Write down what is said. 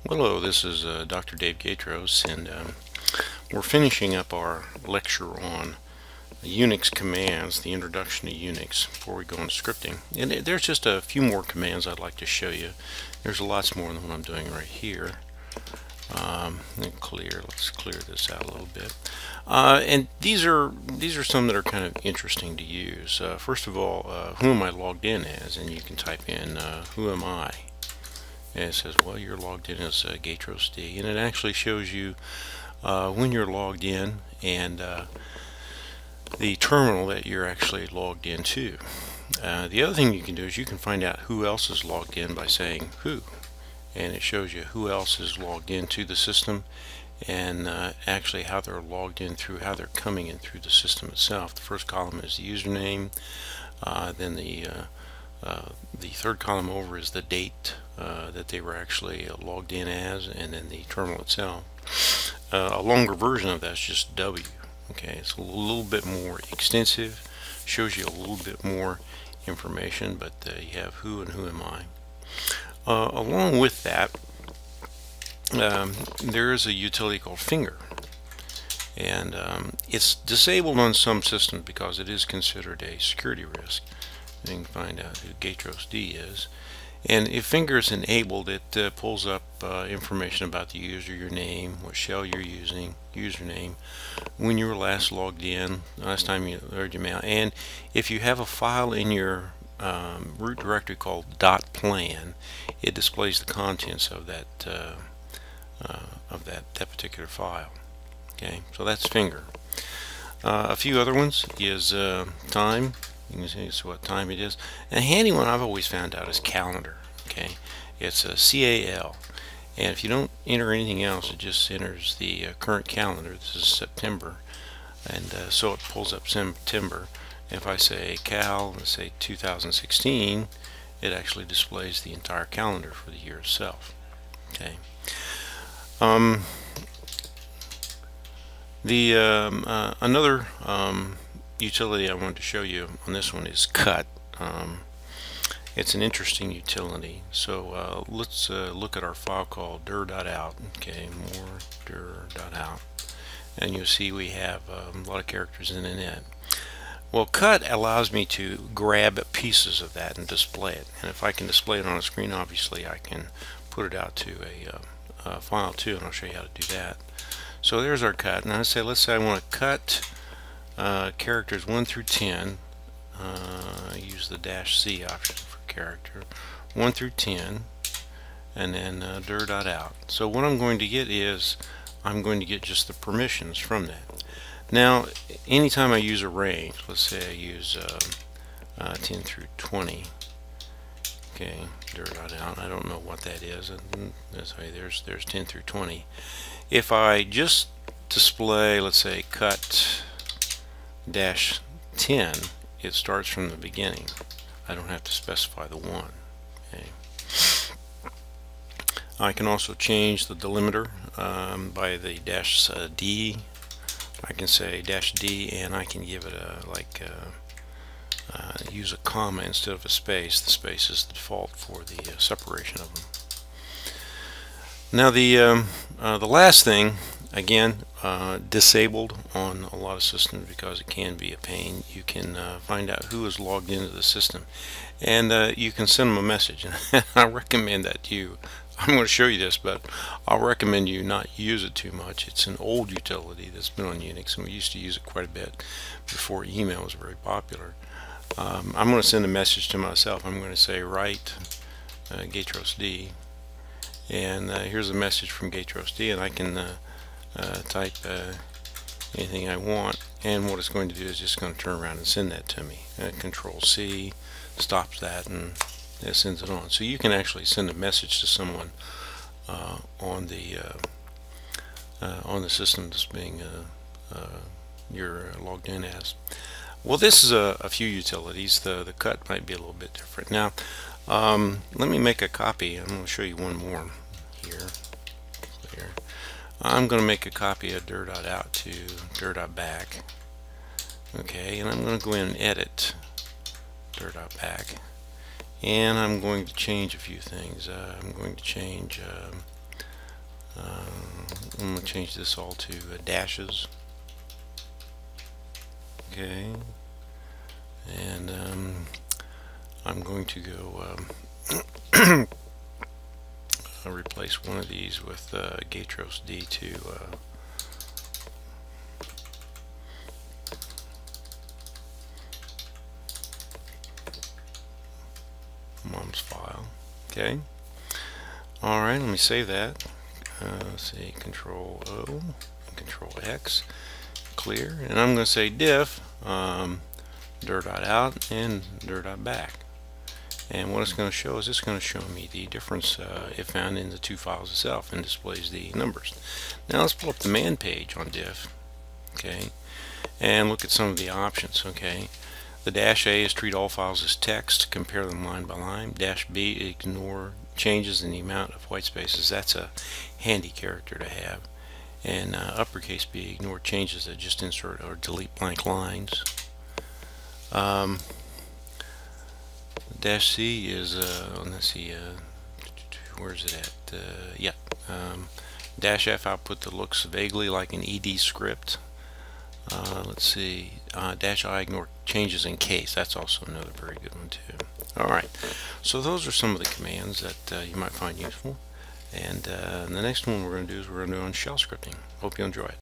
Hello, this is Dr. Dave Gatros, and we're finishing up our lecture on Unix commands, the introduction to Unix, before we go into scripting. And there's just a few more commands I'd like to show you. There's lots more than what I'm doing right here. Let's clear this out a little bit. And these are some that are kind of interesting to use. First of all, who am I logged in as? And you can type in who am I? And it says, well, you're logged in as Gatros D, and it actually shows you when you're logged in and the terminal that you're actually logged into. The other thing you can do is you can find out who else is logged in by saying who, and it shows you who else is logged into the system and actually how they're logged in through, how they're coming in through the system itself. The first column is the username, then the third column over is the date that they were actually logged in as, and then the terminal itself. A longer version of that is just W. Okay, it's a little bit more extensive, shows you a little bit more information, but you have who and who am I. Along with that, there is a utility called finger, and it's disabled on some systems because it is considered a security risk. You can find out who Gatros D is, and if finger is enabled, it pulls up information about the user, your name, what shell you're using, username, when you were last logged in, last time you loaded your mail, and if you have a file in your root directory called .plan, it displays the contents of that that particular file. Okay, so that's finger. A few other ones is time. You can see what time it is. And a handy one I've always found out is calendar. Okay, it's a CAL, and if you don't enter anything else, it just enters the current calendar. This is September, and so it pulls up September. If I say cal, let's say 2016, it actually displays the entire calendar for the year itself. Okay. Another utility I wanted to show you on this one is cut. It's an interesting utility. So let's look at our file called dir.out. Okay, more dir.out, and you'll see we have a lot of characters in it. Well, cut allows me to grab pieces of that and display it, and if I can display it on a screen, obviously I can put it out to a file too, and I'll show you how to do that. So there's our cut. Now let's say I want to cut characters 1 through 10. Use the -C option for character 1 through 10, and then dir.out. So what I'm going to get is I'm going to get just the permissions from that. Now anytime I use a range, let's say I use 10 through 20. Okay, dir.out. I don't know what that is. There's 10 through 20. If I just display, let's say, cut -10, it starts from the beginning. I don't have to specify the 1. Okay. I can also change the delimiter by the -D. I can say -D, and I can give it a use a comma instead of a space. The space is the default for the separation of them. Now the last thing, again, disabled on a lot of systems because it can be a pain. You can find out who is logged into the system, and you can send them a message. I recommend that I'm going to show you this, but I'll recommend you not use it too much. It's an old utility that's been on Unix, and we used to use it quite a bit before email was very popular. I'm going to send a message to myself. I'm going to say write Gatros D, and here's a message from Gatros D, and I can type anything I want, and what it's going to do is just going to turn around and send that to me. Control C stops that, and it sends it on. So you can actually send a message to someone on the system that's being you're logged in as. Well, this is a few utilities. The cut might be a little bit different. Now let me make a copy. I'm going to show you one more here. I'm going to make a copy of dir.out to dir.back. Okay, and I'm going to go in and edit dir.back, and I'm going to change a few things. I'm going to change I'm going to change this all to dashes. Okay, and I'm going to go replace one of these with Gatros D2 mom's file. Okay. Alright, let me save that. Let's see, Control O and Control X, clear, and I'm going to say diff dir.out and dir.back. And what it's going to show is it's going to show me the difference it found in the two files itself and displays the numbers. Now let's pull up the man page on diff, okay, and look at some of the options. Okay, the dash A is treat all files as text, compare them line by line. Dash B, ignore changes in the amount of white spaces. That's a handy character to have. And uppercase B, ignore changes that just insert or delete blank lines. Dash C is let's see, where's it at? Yeah, dash F, output that looks vaguely like an ED script. Let's see, dash I, ignore changes in case. That's also another very good one too. Alright, so those are some of the commands that you might find useful, and the next one we're going to do is we're going to do on shell scripting. Hope you enjoy it.